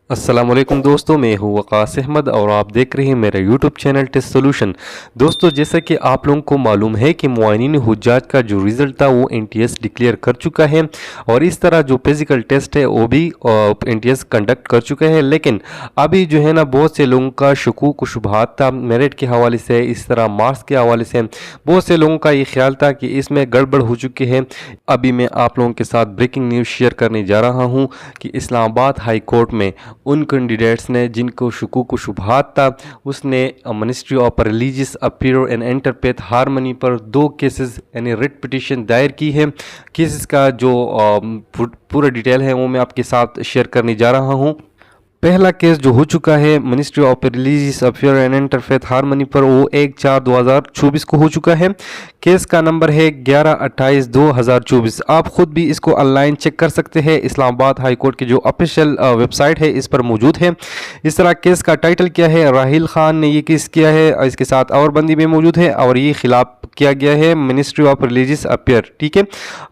अस्सलाम वालेकुम दोस्तों, मैं हूँ वक़ास अहमद और आप देख रहे हैं मेरा यूट्यूब चैनल टेस्ट सोल्यूशन। दोस्तों, जैसा कि आप लोगों को मालूम है कि मुआइनीन हुज्जाज का जो रिज़ल्ट था वो एनटीएस डिक्लेयर कर चुका है और इस तरह जो फिज़िकल टेस्ट है वो भी एनटीएस कंडक्ट कर चुका है। लेकिन अभी जो है ना बहुत से लोगों का शकूक व शुबहात था मेरिट के हवाले से, इस तरह मार्क्स के हवाले से बहुत से लोगों का ये ख्याल था कि इसमें गड़बड़ हो चुकी है। अभी मैं आप लोगों के साथ ब्रेकिंग न्यूज़ शेयर करने जा रहा हूँ कि इस्लामाबाद हाई कोर्ट में उन कैंडिडेट्स ने जिनको शकूक व शुबहात था उसने ministry of religious affair and interfaith harmony पर 2 केसेस यानी रिट पिटीशन दायर की है। केसेस का जो पूरा डिटेल है वो मैं आपके साथ शेयर करने जा रहा हूँ। पहला केस जो हो चुका है ministry of religious affair and interfaith harmony पर वो 1/4/2024 को हो चुका है। केस का नंबर है 11/28/2024। आप खुद भी इसको ऑनलाइन चेक कर सकते हैं। इस्लामाबाद हाई कोर्ट की जो ऑफिशियल वेबसाइट है इस पर मौजूद है। इस तरह केस का टाइटल क्या है, राहिल खान ने ये केस किया है, इसके साथ और बंदी भी मौजूद है और ये खिलाफ किया गया है मिनिस्ट्री ऑफ रिलीजियस अफेयर। ठीक है,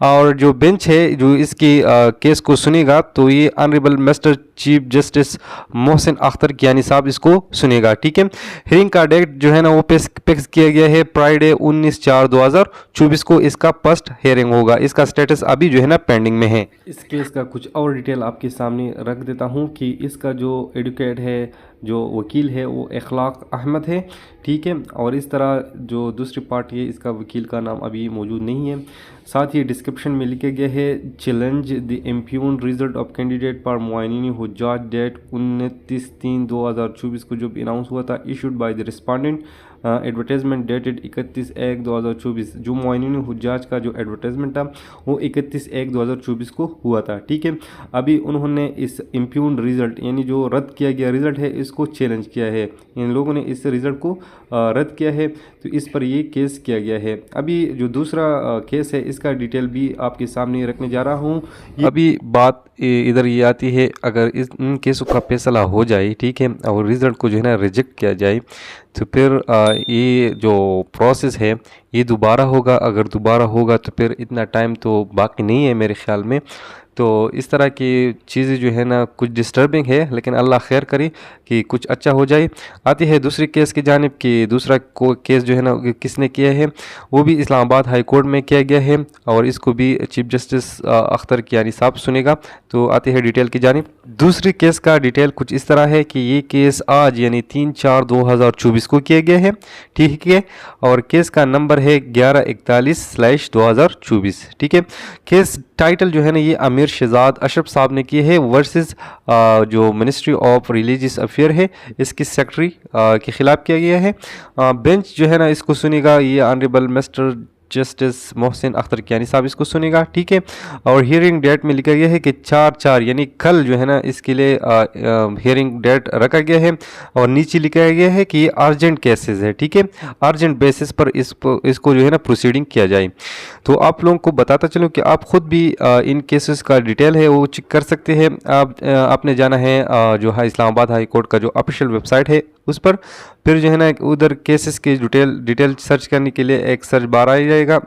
और जो बेंच है जो इसकी केस को सुनेगा तो ये honourable mister chief justice Mohsin Akhtar Kiyani sahab इसको सुनेगा। ठीक है, हियरिंग का डेट जो है ना वो फिक्स किया गया है फ्राइडे 19/4/2024 को इसका फर्स्ट हियरिंग होगा। इसका स्टेटस अभी जो है ना पेंडिंग में है। इस केस का कुछ और डिटेल आपके सामने रख देता हूँ कि इसका जो एडवोकेट है, जो वकील है वो इखलाक अहमद है। ठीक है, और इस तरह जो दूसरी पार्टी है इसका वकील का नाम अभी मौजूद नहीं है। साथ ही डिस्क्रिप्शन में लिखा गया है challenge the impugn result of candidate पर मुआइनीन हुज्जाज डेट 29/3/2024 को जो अनाउंस हुआ था issued by the respondent advertisement dated 31/1/2024। जो मुआइनीन हुज्जाज का जो एडवर्टाइजमेंट था वो 31/1/2024 को हुआ था। ठीक है, अभी उन्होंने इस इम्प्यून रिजल्ट यानी जो रद्द किया गया रिजल्ट है इसको चैलेंज किया है। इन लोगों ने इस रिजल्ट को रद्द किया है तो इस पर ये केस किया गया है। अभी जो दूसरा केस है इसका डिटेल भी आपके सामने रखने जा रहा हूँ। अभी बात इधर ये आती है, अगर इन केसों का फैसला हो जाए, ठीक है, और रिज़ल्ट को जो है ना रिजेक्ट किया जाए तो फिर ये जो प्रोसेस है ये दोबारा होगा। अगर दोबारा होगा तो फिर इतना टाइम तो बाकी नहीं है मेरे ख्याल में। तो इस तरह की चीज़ें जो है ना कुछ डिस्टर्बिंग है, लेकिन अल्लाह खैर करे कि कुछ अच्छा हो जाए। आती है दूसरी केस की जानिब कि दूसरा केस जो है ना किसने किया है, वो भी इस्लामाबाद हाई कोर्ट में किया गया है और इसको भी चीफ जस्टिस अख्तर कियानी साहब सुनेगा। तो आती है डिटेल की जानिब। दूसरी केस का डिटेल कुछ इस तरह है कि ये केस आज यानी 3/4/2024 को किया गया है। ठीक है, और केस का नंबर है 1141/2024। ठीक है, केस टाइटल जो है ना ये अमीर शहजाद अशरफ साहब ने किए है वर्सेस जो मिनिस्ट्री ऑफ रिलीजियस अफेयर है इसकी सेक्रेटरी के खिलाफ किया गया है। बेंच जो है ना इसको सुनेगा ये honourable mister justice Mohsin Akhtar Kiyani sahab इसको सुनेगा। ठीक है, और हियरिंग डेट में लिखा गया है कि 4/4 यानी कल जो है ना इसके लिए हियरिंग डेट रखा गया है और नीचे लिखा गया है कि ये अर्जेंट केसेस है। ठीक है, अर्जेंट बेसिस पर इसको जो है ना प्रोसीडिंग किया जाए। तो आप लोगों को बताता चलूँ कि आप खुद भी इन केसेस का डिटेल है वो चेक कर सकते हैं। आपने जाना है जो है इस्लामाबाद हाई कोर्ट का जो ऑफिशियल वेबसाइट है उस पर, फिर जो है ना उधर केसेस की डिटेल सर्च करने के लिए एक सर्च बार आ जाएगा।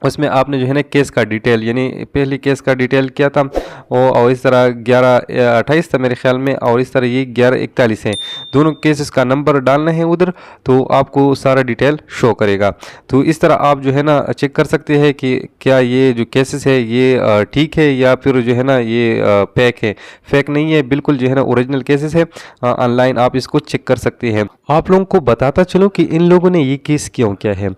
उसमें आपने जो है ना केस का डिटेल यानी पहली केस का डिटेल किया था वो, और इस तरह 11/28 था मेरे ख्याल में, और इस तरह ये 11/41 है। दोनों केसेस का नंबर डालना है उधर तो आपको सारा डिटेल शो करेगा। तो इस तरह आप जो है ना चेक कर सकते हैं कि क्या ये जो केसेस है ये ठीक है या फिर जो है ना ये फेक है। फेक नहीं है, बिल्कुल जो है ना ओरिजिनल केसेस है। ऑनलाइन आप इसको चेक कर सकते हैं। आप लोगों को बताता चलो कि इन लोगों ने ये केस क्यों किया है।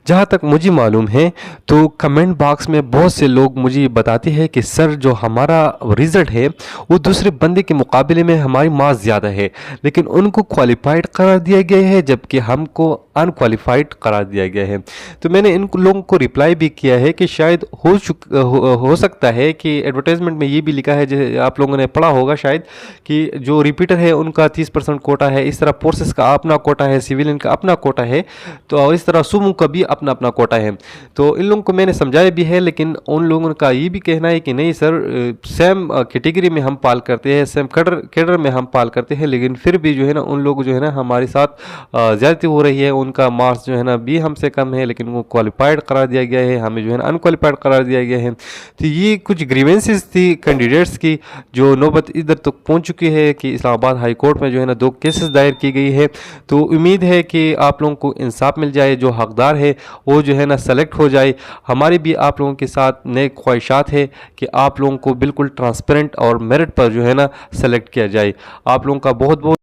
जहाँ तक मुझे मालूम है तो कमेंट बॉक्स में बहुत से लोग मुझे ये बताते हैं कि सर जो हमारा रिज़ल्ट है वो दूसरे बंदे के मुकाबले में हमारी मार्क्स ज़्यादा है, लेकिन उनको क्वालिफाइड करार दिया गया है जबकि हमको अनक्वालिफाइड करार दिया गया है। तो मैंने इन लोगों को रिप्लाई भी किया है कि शायद हो सकता है कि एडवर्टाइजमेंट में ये भी लिखा है, जैसे आप लोगों ने पढ़ा होगा शायद, कि जो रिपीटर है उनका 30% कोटा है। इस तरह प्रोसेस का अपना कोटा है, सिविलियन का अपना कोटा है, तो इस तरह सुमो का भी अपना अपना कोटा है। तो इन लोगों को मैंने समझाया भी है, लेकिन उन लोगों का ये भी कहना है कि नहीं सर, सेम कैटेगरी में हम पाल करते हैं, सेम कैडर में हम पाल करते हैं, लेकिन फिर भी जो है ना उन लोग जो है ना हमारे साथ ज़्यादती हो रही है। उनका मार्क्स जो है ना भी हमसे कम है, लेकिन वो क्वालिफाइड करार दिया गया है, हमें जो है ना अनक्वालिफाइड करार दिया गया है। तो ये कुछ ग्रीवेंसेस थी कैंडिडेट्स की, जो नौबत इधर तक पहुंच चुकी है कि इस्लामाबाद हाई कोर्ट में जो है ना 2 केसेस दायर की गई है। तो उम्मीद है कि आप लोगों को इंसाफ मिल जाए, जो हकदार है वो जो है ना सेलेक्ट हो जाए। हमारी भी आप लोगों के साथ नए ख्वाहिशात है कि आप लोगों को बिल्कुल ट्रांसपेरेंट और मेरिट पर जो है ना सेलेक्ट किया जाए। आप लोगों का बहुत बहुत